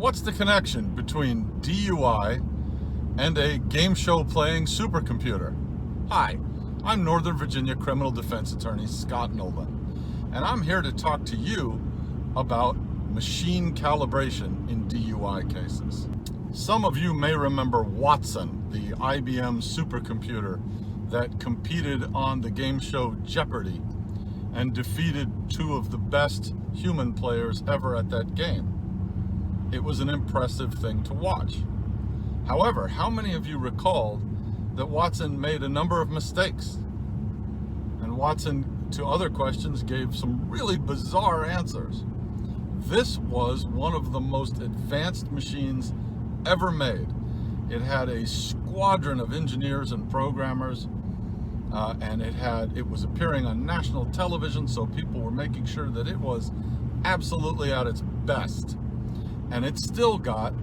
What's the connection between DUI and a game show playing supercomputer? Hi, I'm Northern Virginia criminal defense attorney Scott Nolan, and I'm here to talk to you about machine calibration in DUI cases. Some of you may remember Watson, the IBM supercomputer that competed on the game show Jeopardy and defeated two of the best human players ever at that game. It was an impressive thing to watch. However, how many of you recalled that Watson made a number of mistakes? And Watson, to other questions, gave some really bizarre answers. This was one of the most advanced machines ever made. It had a squadron of engineers and programmers, and it was appearing on national television, so people were making sure that it was absolutely at its best. And it still got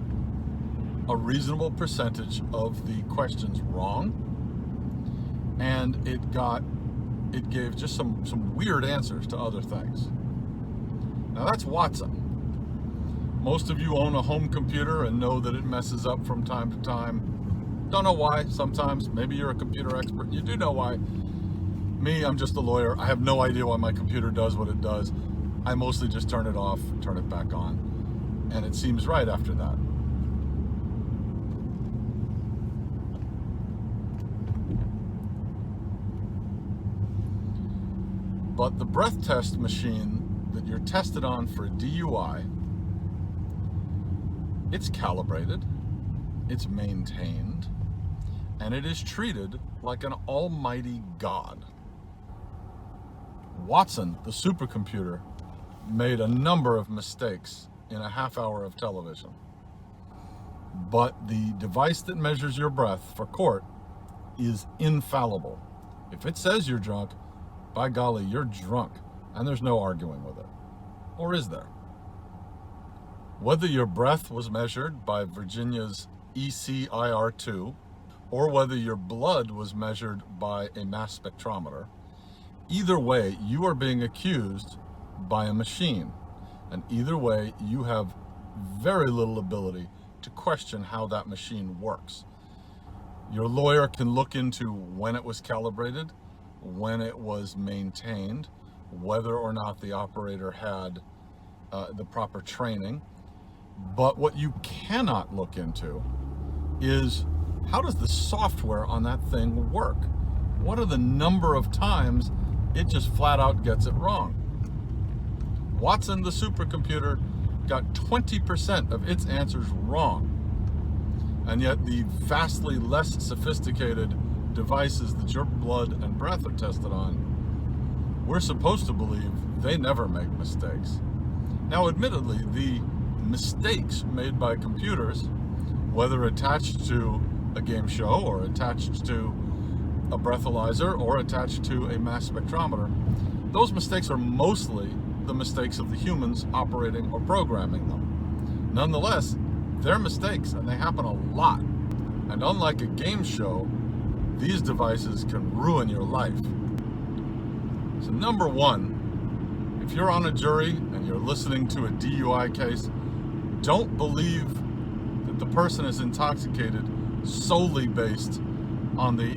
a reasonable percentage of the questions wrong, and it gave just some weird answers to other things. Now that's Watson. Most of you own a home computer and know that it messes up from time to time. Don't know why sometimes. Maybe you're a computer expert. You do know why. Me, I'm just a lawyer. I have no idea why my computer does what it does. I mostly just turn it off, turn it back on, and it seems right after that. But the breath test machine that you're tested on for a DUI, it's calibrated, it's maintained, and it is treated like an almighty god. Watson, the supercomputer, made a number of mistakes in a half hour of television. But the device that measures your breath for court is infallible. If it says you're drunk, by golly, you're drunk, and there's no arguing with it. Or is there? Whether your breath was measured by Virginia's ECIR2, or whether your blood was measured by a mass spectrometer, either way, you are being accused by a machine. And either way, you have very little ability to question how that machine works. Your lawyer can look into when it was calibrated, when it was maintained, whether or not the operator had the proper training. But what you cannot look into is, how does the software on that thing work? What are the number of times it just flat out gets it wrong? Watson, the supercomputer, got 20% of its answers wrong. And yet the vastly less sophisticated devices that your blood and breath are tested on, we're supposed to believe they never make mistakes. Now, admittedly, the mistakes made by computers, whether attached to a game show or attached to a breathalyzer or attached to a mass spectrometer, those mistakes are mostly the mistakes of the humans operating or programming them. Nonetheless, they're mistakes, and they happen a lot. And unlike a game show, these devices can ruin your life. So number one, if you're on a jury and you're listening to a DUI case, don't believe that the person is intoxicated solely based on the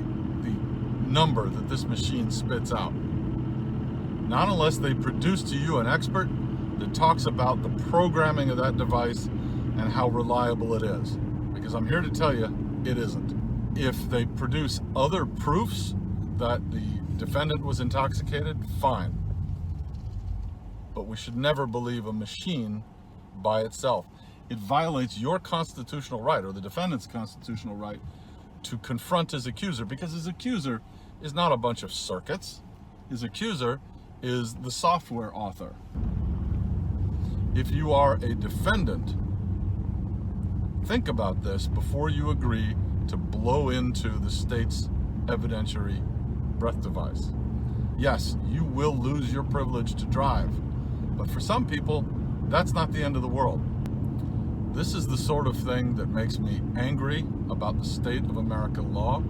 number that this machine spits out. Not unless they produce to you an expert that talks about the programming of that device and how reliable it is. Because I'm here to tell you, it isn't. If they produce other proofs that the defendant was intoxicated, fine. But we should never believe a machine by itself. It violates your constitutional right, or the defendant's constitutional right, to confront his accuser, because his accuser is not a bunch of circuits. His accuser is the software author. If you are a defendant, think about this before you agree to blow into the state's evidentiary breath device. Yes, you will lose your privilege to drive, but for some people, that's not the end of the world. This is the sort of thing that makes me angry about the state of American law,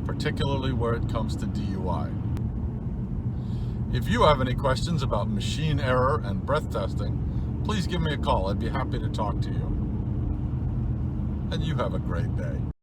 particularly where it comes to DUI. If you have any questions about machine error and breath testing, please give me a call. I'd be happy to talk to you. and you have a great day.